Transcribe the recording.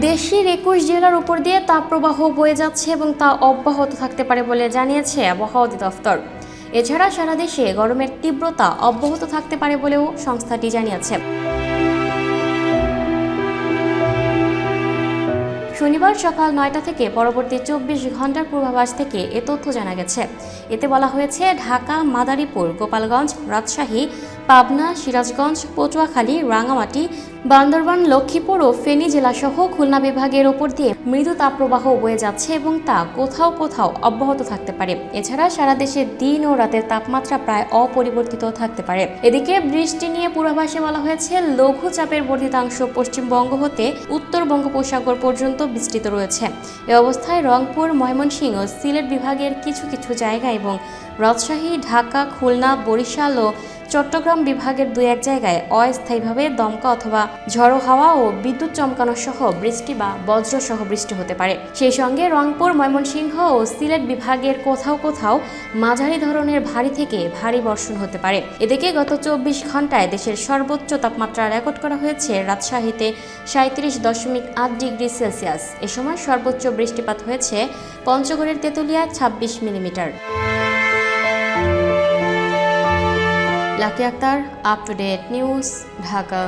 দেশের ২১ জেলার উপর দিয়ে তাপপ্রবাহ বয়ে যাচ্ছে এবং তা অব্যাহত থাকতে পারে বলে জানিয়েছে আবহাওয়া অধিদপ্তর। এছাড়া সারা দেশে গরমের তীব্রতা অব্যাহত থাকতে পারে বলেও সংস্থাটি জানিয়েছে। শনিবার সকাল ৯টা থেকে পরবর্তী ২৪ ঘন্টার পূর্বাভাস থেকে এ তথ্য জানা গেছে। এতে বলা হয়েছে, ঢাকা, মাদারীপুর, গোপালগঞ্জ, রাজশাহী, পাবনা, সিরাজগঞ্জ, পটুয়াখালী, রাঙামাটি, বান্দরবান, লক্ষ্মীপুর ও ফেনী জেলাসহ খুলনা বিভাগের ওপর দিয়ে মৃদু তাপপ্রবাহ বয়ে যাচ্ছে এবং তা কোথাও কোথাও অব্যাহত থাকতে পারে। এছাড়া সারা দেশে দিন ও রাতের তাপমাত্রা প্রায় অপরিবর্তিত থাকতে পারে। এদিকে বৃষ্টি নিয়ে পূর্বাভাসে বলা হয়েছে, লঘুচাপের বর্ধিতাংশ পশ্চিমবঙ্গ হতে উত্তর বঙ্গোপসাগর পর্যন্ত বিস্তৃত রয়েছে। এ অবস্থায় রংপুর, ময়মনসিংহ ও সিলেট বিভাগের কিছু কিছু জায়গা এবং রাজশাহী, ঢাকা, খুলনা, বরিশাল ও চট্টগ্রাম বিভাগের ২-১ জায়গায় অস্থায়ীভাবে দমকা অথবা ঝড়ো হাওয়া ও বিদ্যুৎ চমকানো সহ বৃষ্টি বা বজ্র সহ বৃষ্টি হতে পারে। সেই সঙ্গে রংপুর, ময়মনসিংহ ও সিলেট বিভাগের কোথাও কোথাও মাঝারি ধরনের ভারী থেকে ভারী বর্ষণ হতে পারে। এদিকে গত ২৪ ঘন্টায় দেশের সর্বোচ্চ তাপমাত্রা রেকর্ড করা হয়েছে রাজশাহীতে ৩৭.৮ ডিগ্রি সেলসিয়াস। এ সময় সর্বোচ্চ বৃষ্টিপাত হয়েছে পঞ্চগড়ের তেঁতুলিয়ায় ২৬ millimetre. Lucky Akter, up to date news, Dhaka.